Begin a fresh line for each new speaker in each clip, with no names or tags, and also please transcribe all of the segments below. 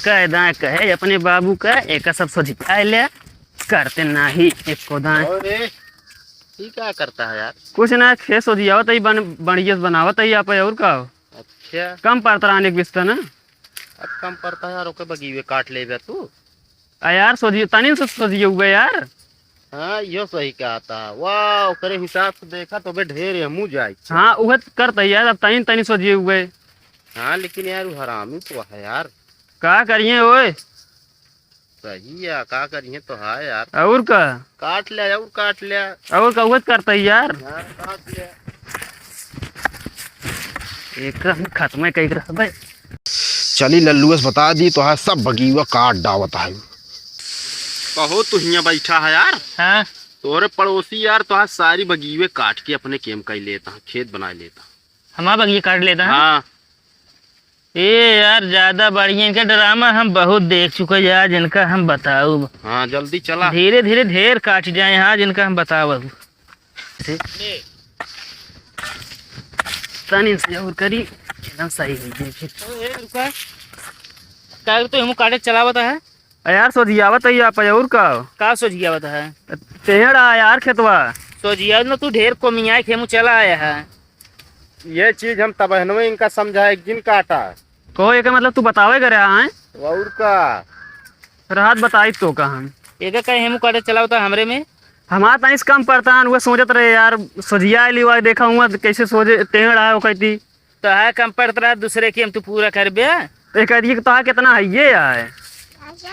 कह दाए कहे अपने बाबू का एक सब सोझिया ले करते नाही एक को दाए।
ये क्या करता है यार?
कुछ ना खेत सोझियावत ही बढ़िया बनावत ही आप और का
अच्छा
कम पड़ता आने बिस्तर ना।
अब कम पड़ता है यार, ओके बगीवे काट ले तू।
यार सोझिए तनी से सोझिए हुए यार।
हाँ यो सही कहा था। वाह करे हिसाब से देखा तो बे ढेर हमू जाए।
हाँ वह करता यार अब तनी तनी सोझिए हुए।
हाँ लेकिन यार वो हरामी तो है यार।
का करिए ओए?
सही है का करिए तो है यार।
और का
काट लिया और काट लिया
और का वह करता यार।
हाँ, काट लिया।
एक खत्म कई भाई।
चली लल्लुस बता दी तो है सब बगीवा काट डावत है। कहो तू यहाँ बैठा है यार।
हाँ
तोरे पड़ोसी यार तो आज सारी बगीवे काट के अपने केम का ही लेता है, खेत बना लेता।
हमारा बगिया काट लेता है।
हाँ
ये यार ज्यादा बढ़िया इनका ड्रामा हम बहुत देख चुके यार, जिनका हम बताऊ।
हाँ जल्दी चला।
धीरे धीरे ढेर काट जाए यहाँ जिनका हम बताओ। तनी से और करी एकदम सही है।
का तो हम काटे चलावत है
यार सोझियावत है आप और
का सोझियावत है
टेढ़ा यार खेतवा।
सोझिया न तू ढेर को मियाँ खेमू चला आया है।
ये चीज हम तबहनवे इनका समझाए जिन काटा
कहो एक मतलब तू बतावे करे हैं
और का
राहत बताई तो का हम
एक कहे हम काटे चलावता हमरे में।
हमारा तनी से कम पड़ता है वह सोचत रहे यार सोझिया लिवा देखा हुआ कैसे सोझे टेढ़ा है वो कहती
तो है कम पड़ता रहा दूसरे के हम तू पूरा कर बे।
तो कहती कि तो कितना है ये यार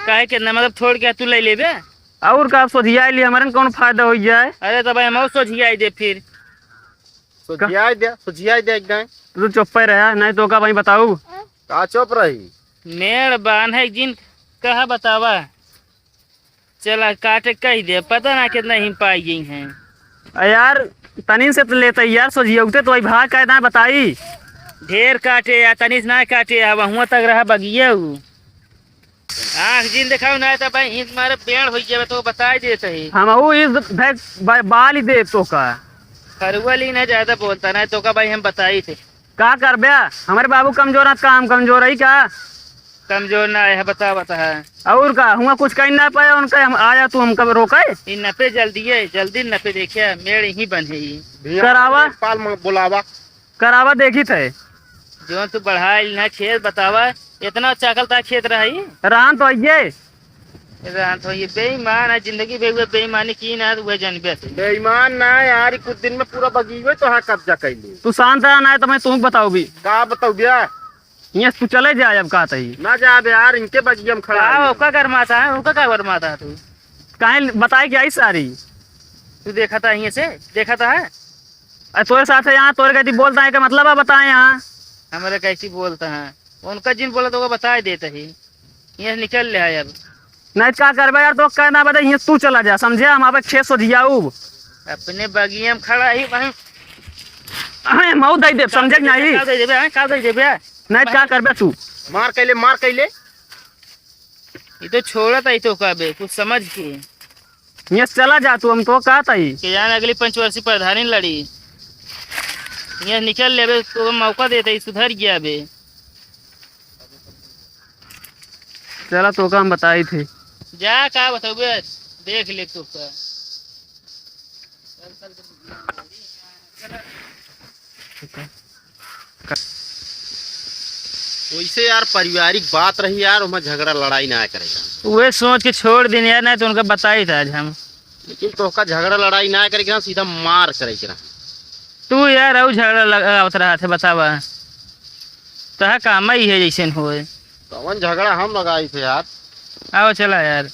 काहे कितना मतलब छोड़ के तू ले लेबे।
और का सोझिया लिए हमारे कौन फायदा हो जाए।
अरे तो भाई हम सोझिया दे फिर
सुझिया दे एकदम।
तू चुप ही रहा नहीं तो का भाई बताऊ
का चुप रही।
मेड़ बान है जिन कहा बतावा चला काटे कह दे पता ना कितना ही पाई गई हैं।
यार तनी से तो लेते यार सोझिया उठे तो भाई भाग का बताई
ढेर काटे या तनिस ना काटे अब हुआ तक रहा बगिया आँख जिन दिखाओ ना तो भाई हिंद मारे पेड़ हो जाए तो बता देते ही
हम इस बाल ही दे तो का
खरुआ ना ज्यादा बोलता ना तो का भाई हम बताई थे।
का कर बया हमारे बाबू कमजोर है काम कमजोर है क्या
कमजोर ना है बता है
और का हुआ कुछ कहीं ना पाया उनका हम आया तू हम कब रोका
इन नपे जल्दी नपे देखिए मेड़ ही बने
करावा
पाल बुलावा
करावा देखी थे
जो तू बढ़ाई ना खेत बतावा इतना चाकल ता खेत रही
रान तो ये
तो ये बेईमान है जिंदगी बेईमानी की ना वह जानबे
बेईमान ना यार कुछ दिन में पूरा बगीवे तो हाँ कब्जा कर ली।
तू शांत रहा ना तो मैं तुम बताऊ भी
का बताऊ भैया
यहाँ तू चले जाए अब का तही
ना जा यार इनके बगिया में खड़ा है।
का गरमाता है उनका क्या गरमाता है तू
कहीं बताए क्या सारी
तू देखा था यहीं से देखा था है
तोरे साथ यहाँ तोरे कहती बोलता है क्या मतलब है बताए यहाँ
हमारे कैसी बोलता है उनका जिन बोला तो वो बता देता ही यहाँ निकल ले है अब
नहीं क्या करबे यार तो कहना बता यहाँ तू चला जा समझे हम आप खेत सोझियाऊ
अपने बगिया में खड़ा ही वहीं
मऊ दे दे समझे नहीं
का दे देबे
नहीं क्या करबे तू
मार कैले
ये तो छोड़ा था तो काबे कुछ समझ के
यहाँ चला जा तू हम तो कहा था
कि जान अगली पंचवर्षीय प्रधानी लड़ी यहाँ निकल ले तो मौका देते सुधर गया बे।
चला तो का हम बताई थे
जा का बताओ देख ले तो का
वैसे यार पारिवारिक बात रही यार उसमें झगड़ा लड़ाई ना करेगा।
वे सोच के छोड़ दिन यार नहीं तो उनका बताई था आज हम
लेकिन तो का झगड़ा लड़ाई ना करेगा सीधा मार करेगा।
तू यार और झगड़ा लगावत रहा थे बतावा तो काम ही है जैसे हो
कौन झगड़ा हम लगाई थे यार।
आओ चला यार।